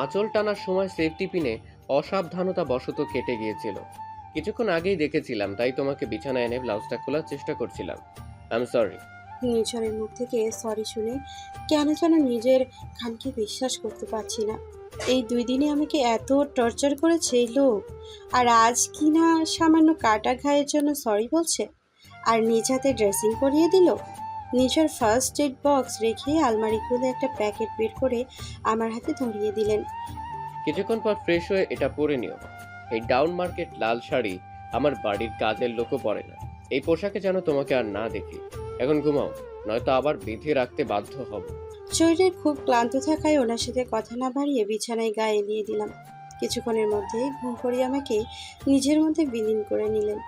আঁচল টানার সময় সেফটি পিনে অসাবধানতা বশত কেটে গিয়েছিল। কিছুক্ষণ আগেই দেখেছিলাম, তাই তোমাকে বিছানায় এনে ব্লাউজটা খোলার চেষ্টা করছিলাম। I am sorry. নির্ঝরের মুখ থেকে সরি শুনে কেন যেন নিজের কানকে বিশ্বাস করতে পারছি না। এই 2 দিনে আমাকে এত টর্চার করেছে এই লোক, আর আজ কি না সামান্য কাটা ঘায়ের জন্য সরি বলছে, আর নিজ হাতে ড্রেসিং করিয়ে দিল। নিজের ফার্স্ট এড বক্স রেখে আলমারি খুলে একটা প্যাকেট বের করে আমার হাতে ধরিয়ে দিলেন। কিছুক্ষণ পর ফ্রেশ হয়ে এটা পরে নিও। এই ডাউন মার্কেট লাল শাড়ি আমার বাড়ির কাজের লোকও পরে না। এই পোশাকে যেন তোমাকে আর না দেখি। এখন ঘুমাও, নয়তো আবার বেঁধে রাখতে বাধ্য হব। শরীরে খুব ক্লান্ত থাকায় ওনার সাথে কথা না বাড়িয়ে বিছানায় গায়ে দিয়ে দিলাম। কিছুক্ষণের মধ্যেই ঘুম পড়িয়ে আমাকে নিজের মধ্যে বিলীন করে নিলেন।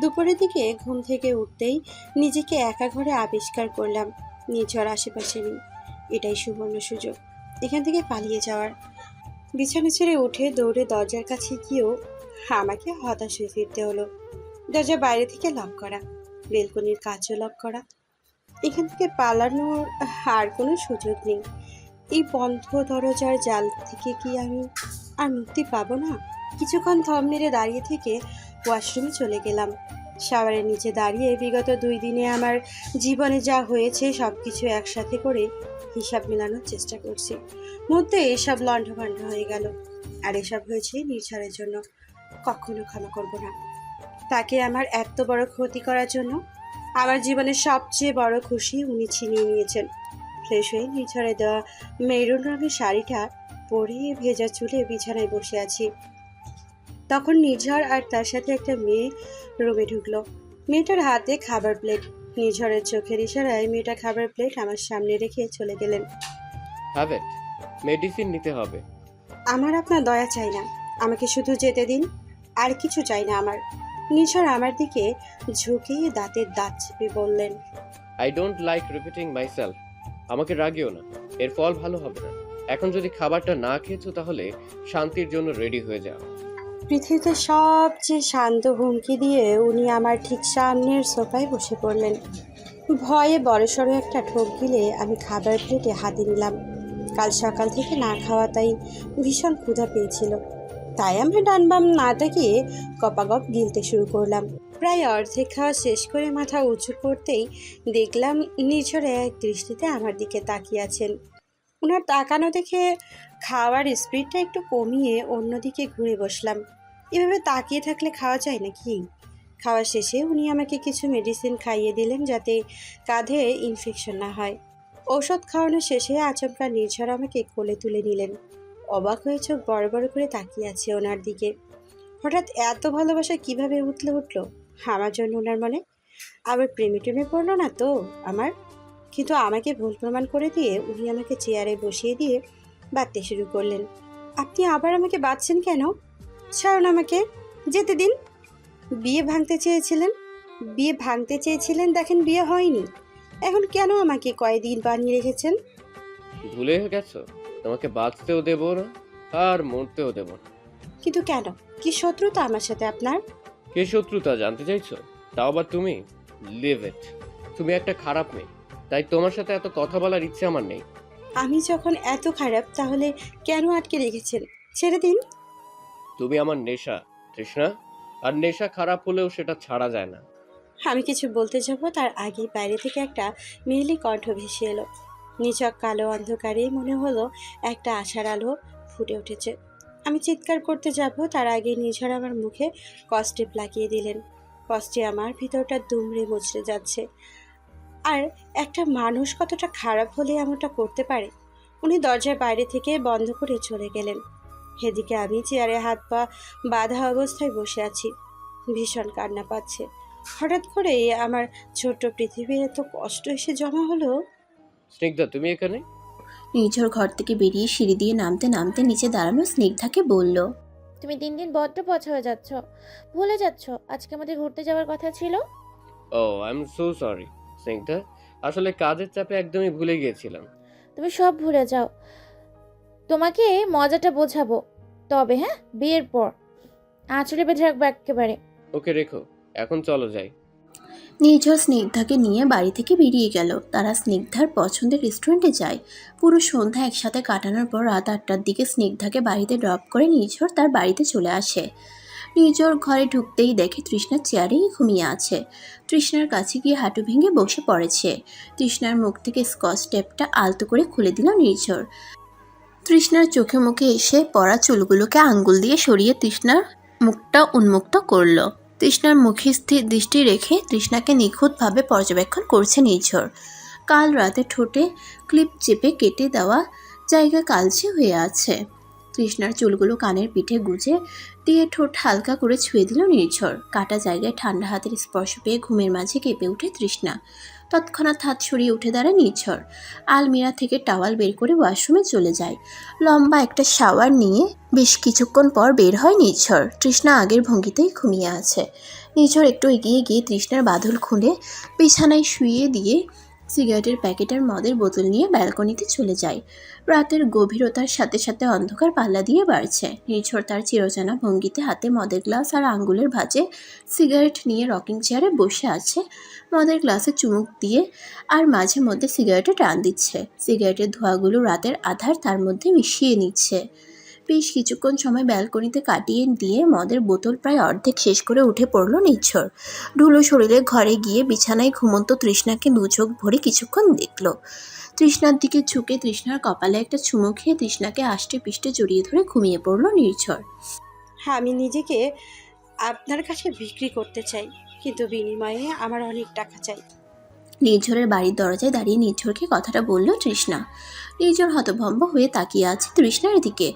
দুপুরের দিকে ঘুম থেকে উঠতেই নিজেকে একা ঘরে আবিষ্কার করলাম। নিঝড় আশেপাশে নেই। এটাই সুবর্ণ সুযোগ এখান থেকে পালিয়ে যাওয়ার। বিছানা ছেড়ে উঠে দৌড়ে দরজার কাছে গিয়েও আমাকে হতাশ হয়ে ফিরতে হলো। দরজা বাইরে থেকে লক করা, বেলকনির কাজও লক করা। এখান থেকে পালানোর আর কোনো সুযোগ নেই। এই বন্ধ দরজার জাল থেকে কি আমি আর মুক্তি পাবো না? কিছুক্ষণ থম মেরে দাঁড়িয়ে থেকে ওয়াশরুমে চলে গেলাম। শাওয়ারের নিচে দাঁড়িয়ে বিগত 2 দিনে আমার জীবনে যা হয়েছে সব কিছু একসাথে করে হিসাব মেলানোর চেষ্টা করছি। মধ্যে এসব লণ্ডভণ্ড হয়ে গেল, আর এসব হয়েছে নির্ঝরের জন্য। কখনো ক্ষমা করব না তাকে আমার এত বড় ক্ষতি করার জন্য। আমার জীবনের সবচেয়ে বড় খুশি উনি ছিনিয়ে নিয়েছেন। ফ্রেশ হয়ে নিঝরে দেওয়া মেরুন রঙের শাড়িটা পরে ভেজা চুলে বিছানায় বসে আছি। তখন নিঝর আর তার সাথে একটা মেয়ে রুমে ঢুকলো। মেয়েটার হাতে খাবার প্লেট। নিঝরের চোখের ইশারায় মেয়েটা খাবার প্লেট আমার সামনে রেখে চলে গেলেন। Have it. মেডিসিন নিতে হবে। আমার আপনার দয়া চাই না, আমাকে শুধু যেতে দিন। আর কিছু চাই না আমার। নিঝর আমার দিকে ঝুঁকে দাঁতের দাঁত চেপে বললেন, I don't like repeating myself. আমাকে রাগিও না, এর ফল ভালো হবে না। এখন যদি খাবারটা না খেয়েছো তাহলে শান্তির জন্য রেডি হয়ে যাও। পৃথিবীতে সবচেয়ে শান্ত হুমকি দিয়ে উনি আমার ঠিক সামনের সোফায় বসে পড়লেন। ভয়ে বড়সড় একটা ঢোক গিলে আমি খাবার প্লেটে হাতে নিলাম। কাল সকাল থেকে না খাওয়া, তাই ভীষণ ক্ষুধা পেয়েছিল। তাই আমি ডান বাম না তাকিয়ে গপাগপ গিলতে শুরু করলাম। প্রায় অর্ধেক খাওয়া শেষ করে মাথা উঁচু করতেই দেখলাম নিঝরে এক দৃষ্টিতে আমার দিকে তাকিয়ে আছেন। ওনার তাকানো দেখে খাওয়ার স্পিডটা একটু কমিয়ে অন্যদিকে ঘুরে বসলাম। এভাবে তাকিয়ে থাকলে খাওয়া যায় নাকি? খাওয়া শেষে উনি আমাকে কিছু মেডিসিন খাইয়ে দিলেন যাতে কাঁধে ইনফেকশন না হয়। ঔষধ খাওয়ানো শেষে আচমকা নির্ঝর আমাকে কোলে তুলে নিলেন। অবাক হয়ে চোখ বড় বড় করে তাকিয়ে আছে ওনার দিকে। হঠাৎ এত ভালোবাসা কিভাবে উঠলো আমার জন্য ওনার মনে? আবার প্রেমে টেমে পড়লো না তো আমার? কিন্তু আমাকে ভুল প্রমাণ করে দিয়ে উনি আমাকে চেয়ারে বসিয়ে দিয়ে বাঁধতে শুরু করলেন। আপনি আবার আমাকে বাঁধছেন কেন? ছাড়ুন আমাকে, যেতে দিন। বিয়ে ভাঙতে চেয়েছিলেন, দেখেন বিয়ে হয়নি। এখন কেন আমাকে কয়েকদিন বানিয়ে রেখেছেন? ভুলে গেছো? তোমাকে বাঁচতেও দেবো না, আর মরতেও দেবো না। কিন্তু কেন? কি শত্রুতা আমার সাথে আপনার? কে শত্রুতা জানতে চাইছো? তাও আবার তুমি? Leave it. তুমি একটা খারাপ মেয়ে, তাই তোমার সাথে এত কথা বলার ইচ্ছে আমার নেই। আমি যখন এত খারাপ তাহলে কেন আটকে রেখেছেন? ছেড়ে দিন। তুমি আমার নেশা, তৃষ্ণা। আর নেশা খারাপ হলেও সেটা ছাড়া যায় না। আমি কিছু বলতে যাব তার আগেই বাইরে থেকে একটা মেয়েলি কণ্ঠ ভেসে এলো। নিচক কালো অন্ধকারে মনে হলো একটা আশার আলো ফুটে উঠেছে। আমি চিৎকার করতে যাব তার আগে নিঝর আমার মুখে কষ্টেপ লাগিয়ে দিলেন। কষ্টে আমার ভিতরটা দুমড়ে মুচড়ে যাচ্ছে। আর একটা মানুষ কতটা খারাপ হলে এমনটা করতে পারে? উনি দরজার বাইরে থেকে বন্ধ করে চলে গেলেন। এদিকে আমি চেয়ারে হাত পা বাঁধা অবস্থায় বসে আছি। ভীষণ কান্না পাচ্ছে। হঠাৎ করে আমার ছোট্ট পৃথিবীর এত কষ্ট এসে জমা হলো। স্নিগ্ধা, তুমি এখানে? নির্ঝর ঘর থেকে বেরিয়ে সিঁড়ি দিয়ে নামতে নামতে নিচে দাঁড়ানো স্নিগ্ধাকে বলল, তুমি দিন দিন বড্ড পথ হয়ে যাচ্ছ, ভুলে যাচ্ছ আজকে আমাদের ঘুরতে যাওয়ার কথা ছিল। Oh, I am so sorry Snigdha. আসলে কাজের চাপে একদমই ভুলে গিয়েছিলাম। তুমি সব ভুলে যাও, তোমাকে মজাটা বোঝাবো। তবে হ্যাঁ, বিয়ের পর আঁচড়ে বেঁধে রাখবো একেবারে। ওকে রেখো, এখন চলো যাই। নির্ঝর স্নিগ্ধাকে নিয়ে বাড়ি থেকে বেরিয়ে গেল। তারা স্নিগ্ধার পছন্দের রেস্টুরেন্টে যায়। পুরো সন্ধ্যা একসাথে কাটানোর পর রাত 8টার দিকে স্নিগ্ধাকে বাড়িতে ড্রপ করে নির্ঝর তার বাড়িতে চলে আসে। নির্ঝর ঘরে ঢুকতেই দেখে তৃষ্ণা চেয়ারেই ঘুমিয়ে আছে। তৃষ্ণার কাছে গিয়ে হাঁটু ভেঙে বসে পড়েছে। তৃষ্ণার মুখ থেকে স্কচ টেপটা আলতো করে খুলে দিল নির্ঝর। তৃষ্ণার চোখে মুখে এসে পড়া চুলগুলোকে আঙ্গুল দিয়ে সরিয়ে তৃষ্ণার মুখটা উন্মুক্ত করলো। তৃষ্ণার মুখে স্থির দৃষ্টি রেখে তৃষ্ণাকে নিখুঁতভাবে পর্যবেক্ষণ করছে নির্ঝর। কাল রাতে ঠোঁটে ক্লিপ চেপে কেটে দেওয়া জায়গা কালচে হয়ে আছে। তৃষ্ণার চুলগুলো কানের পিঠে গুজে দিয়ে ঠোঁট হালকা করে ছুঁয়ে দিল নির্ঝর। কাটা জায়গায় ঠান্ডা হাতের স্পর্শ পেয়ে ঘুমের মাঝে কেঁপে ওঠে তৃষ্ণা। তৎক্ষণাৎ হাত সরিয়ে উঠে দাঁড়ায় নির্ঝর। আলমিরা থেকে টাওয়াল বের করে ওয়াশরুমে চলে যায়। লম্বা একটা শাওয়ার নিয়ে বেশ কিছুক্ষণ পর বের হয় নির্ঝর। তৃষ্ণা আগের ভঙ্গিতেই ঘুমিয়ে আছে। নির্ঝর একটু এগিয়ে গিয়ে তৃষ্ণার বাঁধল খুলে বিছানায় শুইয়ে দিয়ে সিগারেটের প্যাকেট আর মদের বোতল নিয়ে ব্যালকনিতে চলে যায়। রাতের গভীরতার সাথে সাথে অন্ধকার পাল্লা দিয়ে বাড়ছে। নির্ঝর তার চিরচেনা ভঙ্গিতে হাতে মদের গ্লাস আর আঙ্গুলের ভাঁজে সিগারেট নিয়ে রকিং চেয়ারে বসে আছে। মদের গ্লাসে চুমুক দিয়ে আর মাঝে মধ্যে সিগারেটে টান দিচ্ছে। সিগারেটের ধোঁয়াগুলো রাতের আধার তার মধ্যে মিশিয়ে নিচ্ছে। বেশ কিছুক্ষণ সময় ব্যালকনিতে কাটিয়ে দিয়ে মদের বোতল প্রায় অর্ধেক শেষ করে উঠে পড়ল নির্ঝর। ঢুলো শরীরে ঘরে গিয়ে বিছানায় ঘুমন্ত তৃষ্ণাকে দু চোখ ভরে কিছুক্ষণ দেখল। তৃষ্ণার দিকে ঝুঁকে তৃষ্ণার কপালে একটা চুমু খেয়ে তৃষ্ণাকে আষ্টে পিষ্টে জড়িয়ে ধরে ঘুমিয়ে পড়ল নির্ঝর। হ্যাঁ, আমি নিজেকে আপনার কাছে বিক্রি করতে চাই, কিন্তু বিনিময়ে আমার অনেক টাকা চাই। নির্ঝরের বাড়ির দরজায় দাঁড়িয়ে নির্ঝরকে কথাটা বলল তৃষ্ণা। নির্ঝর হতভম্ব হয়ে তাকিয়ে আছে তৃষ্ণার দিকে।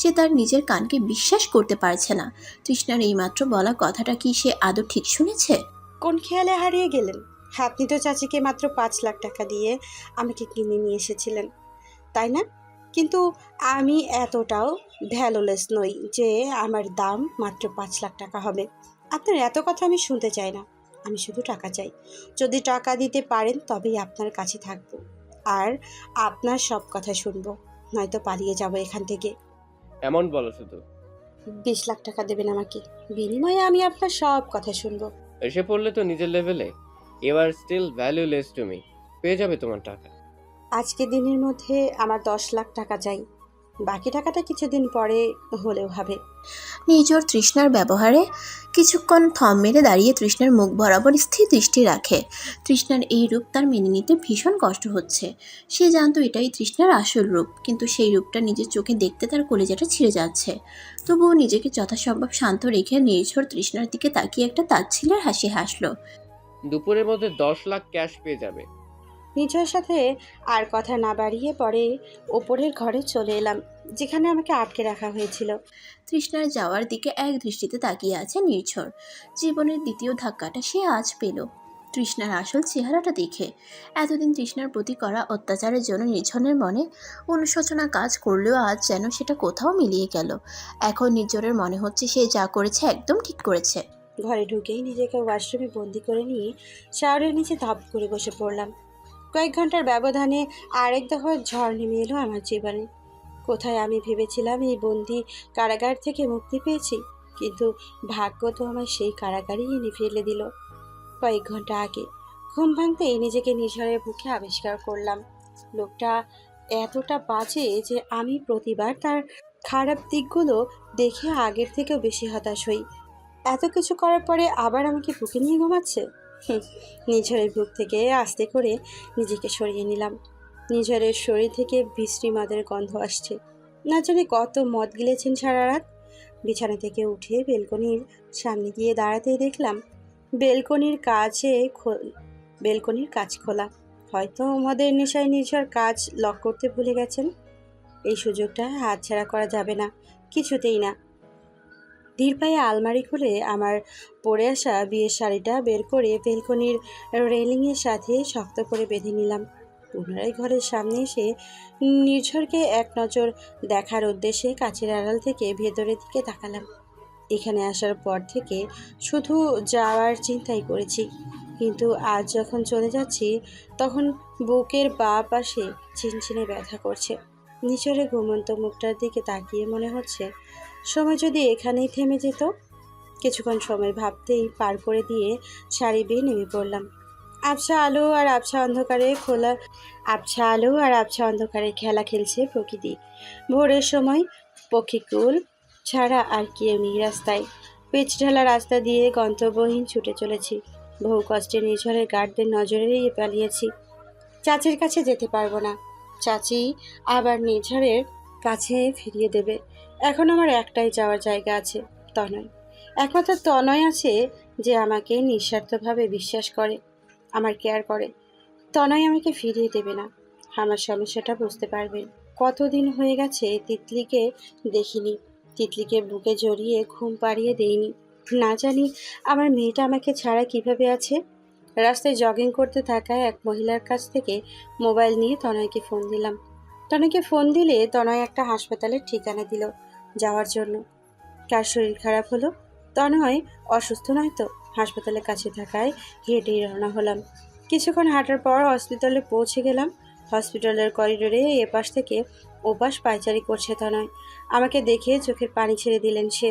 সে তার নিজের কানকে বিশ্বাস করতে পারছে না। তৃষ্ণার এইমাত্র বলা কথাটা কি সে আদৌ ঠিক শুনেছে? কোন খেয়ালে হারিয়ে গেলেন? আপনি তো চাচিকে মাত্র 5 লাখ টাকা দিয়ে আমাকে কিনে নিয়ে এসেছিলেন, তাই না? কিন্তু আমি এতটাও ভ্যালুলেস নই যে আমার দাম মাত্র 5 লাখ টাকা হবে। আপনার এত কথা আমি শুনতে চাই না। আমি শুধু টাকা চাই। যদি টাকা দিতে পারেন তবেই আপনার কাছে থাকবো আর আপনার সব কথা শুনবো, নয়তো পালিয়ে যাব এখান থেকে। এমন বলো শুধু। 20 লাখ টাকা দেবেন আমাকে, বিনিময়ে আমি আপনার সব কথা শুনবো। এসে পড়লে তো নিজের লেভেলে। You are still valueless to me. পেয়ে যাবে তোমার টাকা। আজকে দিনের মধ্যে আমার 10 লাখ টাকা চাই, বাকি টাকাটা কিছুদিন পরে হলেও হবে। নির্ঝর তৃষ্ণার ব্যবহারে কিছুক্ষণ থম মেরে দাঁড়িয়ে তৃষ্ণার মুখ বরাবর স্থির দৃষ্টি রাখে। তৃষ্ণার এই রূপ তার মেনে নিতে ভীষণ কষ্ট হচ্ছে। সে জানতো এটাই তৃষ্ণার আসল রূপ, কিন্তু সেই রূপটা নিজের চোখে দেখতে তার কলেজাটা ছিঁড়ে যাচ্ছে। তবুও নিজেকে যথাসম্ভব শান্ত রেখে নির্ঝর তৃষ্ণার দিকে তাকিয়ে একটা তাচ্ছিল্যের হাসি হাসল। দুপুরের মধ্যে 10 লাখ ক্যাশ পেয়ে যাবে। নিজের সাথে আর কথা না বাড়িয়ে পরে ওপরের ঘরে চলে এলাম, যেখানে আমাকে আটকে রাখা হয়েছিল। তৃষ্ণার যাওয়ার দিকে এক দৃষ্টিতে তাকিয়ে আছে নির্ঝর। জীবনের দ্বিতীয় ধাক্কাটা সে আজ পেল তৃষ্ণার আসল চেহারাটা দেখে। এতদিন তৃষ্ণার প্রতি করা অত্যাচারের জন্য নির্ঝরের মনে অনুশোচনা কাজ করলেও আজ যেন সেটা কোথাও মিলিয়ে গেল। এখন নির্ঝরের মনে হচ্ছে সে যা করেছে একদম ঠিক করেছে। ঘরে ঢুকেই নিজেকে ওয়াশরুমে বন্দি করে নিয়ে শাওয়ারের নিচে ধপ করে বসে পড়লাম। কয়েক ঘন্টার ব্যবধানে আরেক দফা ঝড় নেমে এলো আমার জীবনে। কোথায় আমি ভেবেছিলাম এই বন্দি কারাগার থেকে মুক্তি পেয়েছি, কিন্তু ভাগ্য তো আমার সেই কারাগারেই এনে ফেলে দিল। কয়েক ঘন্টা আগে ঘুম ভাঙতেই নিজেকে নিঝড়ের বুকে আবিষ্কার করলাম। লোকটা এতটা বাজে যে আমি প্রতিবার তার খারাপ দিকগুলো দেখে আগের থেকেও বেশি হতাশ হই। এত কিছু করার পরে আবার আমাকে বুকে নিয়ে ঘুমাচ্ছে। নিঝড়ের বুক থেকে আস্তে করে নিজেকে সরিয়ে নিলাম। নিঝড়ের শরীর থেকে বিশ্রী মদের গন্ধ আসছে। না জানি কত মদ গিলেছেন সারা রাত। বিছানা থেকে উঠে বেলকনির সামনে গিয়ে দাঁড়াতেই দেখলাম বেলকনির কাজ খোলা। হয়তো মদের নেশায় নিঝড় কাজ লক করতে ভুলে গেছেন। এই সুযোগটা হাতছাড়া করা যাবে না, কিছুতেই না। ধীর পায়ে আলমারি খুলে আমার পরে আসা বিয়ের শাড়িটা বের করে বেলকনির রেলিংয়ের সাথে শক্ত করে বেঁধে নিলাম। পুনরায় ঘরের সামনে এসে নির্ঝরকে এক নজর দেখার উদ্দেশ্যে কাছের আড়াল থেকে ভেতরের দিকে তাকালাম। এখানে আসার পর থেকে শুধু যাওয়ার চিন্তাই করেছি, কিন্তু আজ যখন চলে যাচ্ছি তখন বুকের বাঁ পাশে চিনচিনে ব্যথা করছে। নিঝরের ঘুমন্ত মুখটার দিকে তাকিয়ে মনে হচ্ছে সময় যদি এখানেই থেমে যেত। কিছুক্ষণ সময় ভাবতেই পার করে দিয়ে শাড়ি বেয়ে নেমে পড়লাম। আবছা আলো আর আবছা অন্ধকারে খেলা খেলছে প্রকৃতি। ভোরের সময় পক্ষীকুল ছাড়া আর কেউ নেই রাস্তায়। পিচ ঢালা রাস্তা দিয়ে গন্তব্যহীন ছুটে চলেছি। বহু কষ্টে নিঝড়ের গার্ডদের নজরে এড়িয়ে পালিয়েছি। চাচির কাছে যেতে পারবো না। চাচি আবার নিঝড়ের কাছে ফিরিয়ে দেবে। এখন আমার একটাই যাওয়ার জায়গা আছে, তনয়। একমাত্র তনয় আছে যে আমাকে নিঃস্বার্থভাবে বিশ্বাস করে, আমার কেয়ার করে। তনয় আমাকে ফিরিয়ে দেবে না। আমার সমস্যাটা বুঝতে পারবেন। কতদিন হয়ে গেছে তিতলিকে দেখিনি, তিতলিকে বুকে জড়িয়ে ঘুম পাড়িয়ে দেইনি। না জানি আমার মেয়েটা আমাকে ছাড়া কিভাবে আছে। রাস্তায় জগিং করতে থাকা এক মহিলার কাছ থেকে মোবাইল নিয়ে তনয়কে ফোন দিলাম। তনয়কে ফোন দিলে তনয় একটা হাসপাতালের ঠিকানা দিল যাওয়ার জন্য। কার শরীর খারাপ হলো? তনয় অসুস্থ নয় তো? হাসপাতালের কাছে থাকায় হেঁটেই রওনা হলাম। কিছুক্ষণ হাঁটার পর হসপিটালে পৌঁছে গেলাম। হসপিটালের করিডোরে এপাশ থেকে ওপাশ পায়চারি করছে তনয়। আমাকে দেখে চোখের পানি ছেড়ে দিলেন সে।